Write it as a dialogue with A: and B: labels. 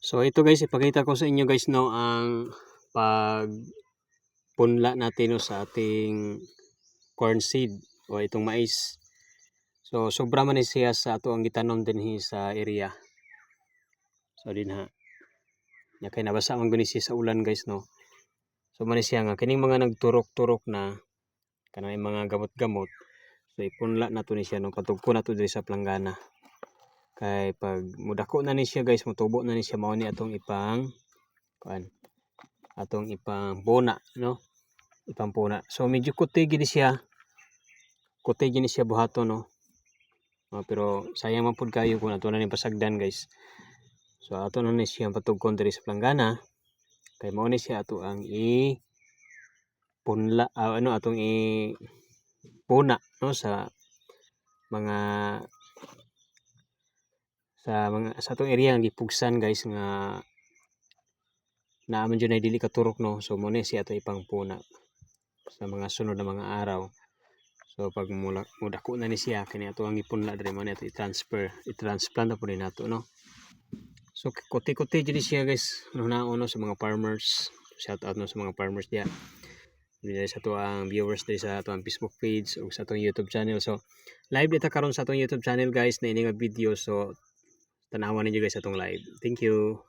A: So ito guys, ipakita ko sa inyo guys no ang pagpunla natin no, sa ating corn seed o itong mais. So sobra man ni siya sa ato ang gitanom dinhi sa area. So din ha. Nya kay nabasa man gani siya sa ulan guys no. So man siya nga kining mga nagturok-turok na kanang mga gamot-gamot. So ipunla nato ni siya no katugko nato diri sa planggana. Kay pag mudako na ni siya guys, mutubo na ni siya, mao ni atong ipang puna no, ipang puna. So medyo kuti gid siya buhaton no. Pero sayang man pud kayo kung ato na ni pasagdan guys. So ato na ni siya patugkon diri sa planggana kay mao ni siya ato ang punla atong puna no sa mga sa atong area ang gipugsan guys nga naaman dyan ay dili katurok no. So muna siya ato ipang puna sa mga sunod na mga araw. So pag mudako na ni siya kani ato ang ipunla diri man ato i-transplant na pud nato no. So kuti-kuti jud siya guys naon no sa mga farmers. Shout out no sa mga farmers diya. Dili sa ato ang viewers diri sa ato ang Facebook page o sa atong YouTube channel. So live dita karon sa atong YouTube channel guys na ini nga video. So tanawan ninyo guys atong live. Thank you.